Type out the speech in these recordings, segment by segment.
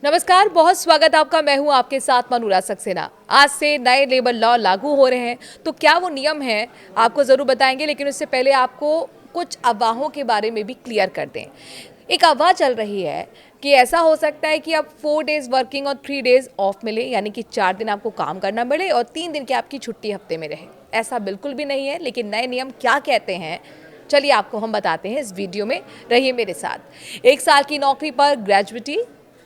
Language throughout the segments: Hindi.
नमस्कार, बहुत स्वागत है आपका। मैं हूं आपके साथ मनूरा सक्सेना। आज से नए लेबर लॉ लागू हो रहे हैं, तो क्या वो नियम हैं आपको ज़रूर बताएंगे, लेकिन उससे पहले आपको कुछ अफवाहों के बारे में भी क्लियर कर दें। एक अफवाह चल रही है कि ऐसा हो सकता है कि अब 4 डेज़ वर्किंग और 3 डेज़ ऑफ मिले, यानी कि 4 दिन आपको काम करना मिले और 3 दिन की आपकी छुट्टी हफ्ते में रहे। ऐसा बिल्कुल भी नहीं है, लेकिन नए नियम क्या कहते हैं, चलिए आपको हम बताते हैं इस वीडियो में। रहिए मेरे साथ। 1 साल की नौकरी पर ग्रेजुइटी,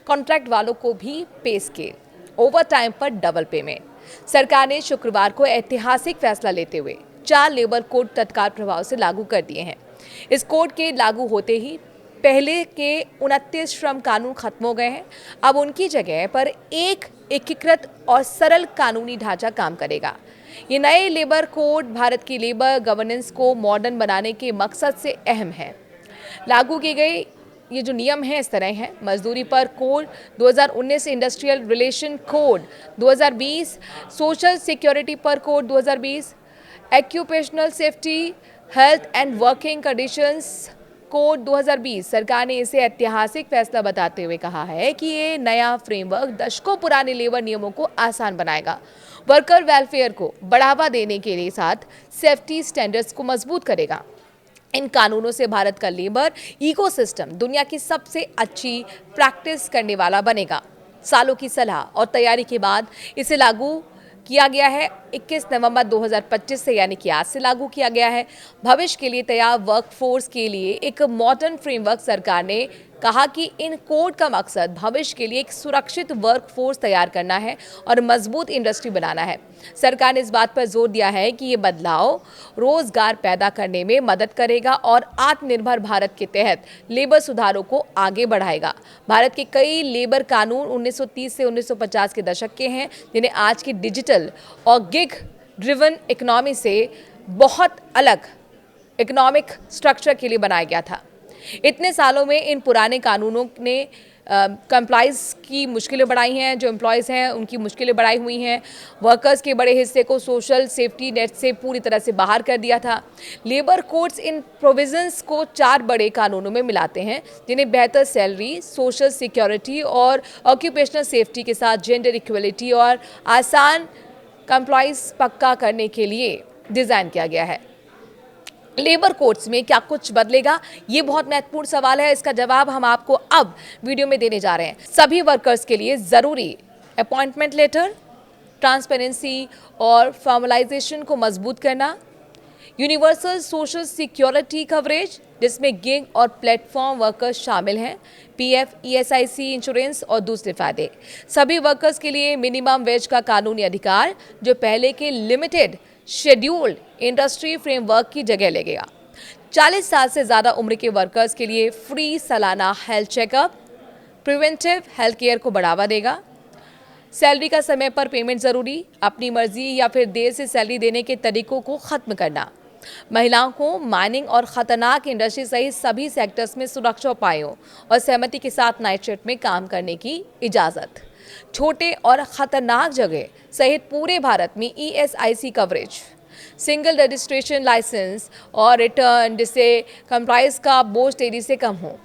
कॉन्ट्रैक्ट वालों को भी पे स्केल, ओवर टाइम पर डबल पेमेंट। सरकार ने शुक्रवार को ऐतिहासिक फैसला लेते हुए 4 लेबर कोड तत्काल प्रभाव से लागू कर दिए हैं। इस कोड के लागू होते ही पहले के 29 श्रम कानून खत्म हो गए हैं। अब उनकी जगह पर एक एकीकृत और सरल कानूनी ढांचा काम करेगा। ये नए लेबर कोड भारत की लेबर गवर्नेंस को मॉडर्न बनाने के मकसद से अहम है। लागू की गई ये जो नियम है इस तरह है: मजदूरी पर code 2019, industrial relation code 2020, social security पर code 2020, occupational safety, health and working conditions code 2020। सरकार ने इसे ऐतिहासिक फैसला बताते हुए कहा है कि ये नया फ्रेमवर्क दशकों पुराने लेबर नियमों को आसान बनाएगा, वर्कर वेलफेयर को बढ़ावा देने के लिए साथ सेफ्टी स्टैंडर्ड्स को मजबूत करेगा। इन कानूनों से भारत का लेबर इकोसिस्टम दुनिया की सबसे अच्छी प्रैक्टिस करने वाला बनेगा। सालों की सलाह और तैयारी के बाद इसे लागू किया गया है। 21 नवंबर 2025 से, यानी कि आज से लागू किया गया है। भविष्य के लिए तैयार वर्कफोर्स के लिए एक मॉडर्न फ्रेमवर्क। सरकार ने कहा कि इन कोड का मकसद भविष्य के लिए एक सुरक्षित वर्कफोर्स तैयार करना है और मजबूत इंडस्ट्री बनाना है। सरकार ने इस बात पर जोर दिया है कि ये बदलाव रोजगार पैदा करने में मदद करेगा और आत्मनिर्भर भारत के तहत लेबर सुधारों को आगे बढ़ाएगा। भारत के कई लेबर कानून 1930 से 1950 के दशक के हैं, जिन्हें आज की डिजिटल और गिग ड्रिवन इकोनॉमी से बहुत अलग इकोनॉमिक स्ट्रक्चर के लिए बनाया गया था। इतने सालों में इन पुराने कानूनों ने कंप्लाइज की मुश्किलें बढ़ाई हैं। जो एम्प्लॉयज़ हैं उनकी मुश्किलें बढ़ाई हुई हैं। वर्कर्स के बड़े हिस्से को सोशल सेफ्टी नेट से पूरी तरह से बाहर कर दिया था। लेबर कोड्स इन प्रोविजंस को 4 बड़े कानूनों में मिलाते हैं, जिन्हें बेहतर सैलरी, सोशल सिक्योरिटी और ऑक्यूपेशनल सेफ्टी के साथ जेंडर इक्वलिटी और आसान कंप्लाइज पक्का करने के लिए डिज़ाइन किया गया है। लेबर कोड्स में क्या कुछ बदलेगा, ये बहुत महत्वपूर्ण सवाल है। इसका जवाब हम आपको अब वीडियो में देने जा रहे हैं। सभी वर्कर्स के लिए ज़रूरी अपॉइंटमेंट लेटर, ट्रांसपेरेंसी और फॉर्मलाइजेशन को मजबूत करना, यूनिवर्सल सोशल सिक्योरिटी कवरेज जिसमें गिग और प्लेटफॉर्म वर्कर्स शामिल हैं, पीएफ, ईएसआईसी इंश्योरेंस और दूसरे फायदे। सभी वर्कर्स के लिए मिनिमम वेज का कानूनी अधिकार, जो पहले के लिमिटेड शेड्यूल्ड इंडस्ट्री फ्रेमवर्क की जगह लगेगा। 40 साल से ज़्यादा उम्र के वर्कर्स के लिए फ्री सालाना health checkup, preventive health care को बढ़ावा देगा। सैलरी का समय पर पेमेंट ज़रूरी, अपनी मर्जी या फिर देर से सैलरी देने के तरीकों को ख़त्म करना। महिलाओं को माइनिंग और ख़तरनाक इंडस्ट्री सहित सभी सेक्टर्स में सुरक्षा उपायों और सहमति के साथ नाइट शिफ्ट में काम करने की इजाज़त। छोटे और ख़तरनाक जगह सहित पूरे भारत में ESIC coverage, single registration licence और रिटर्न, जिससे कंप्लाइंस का बोझ तेजी से कम हो।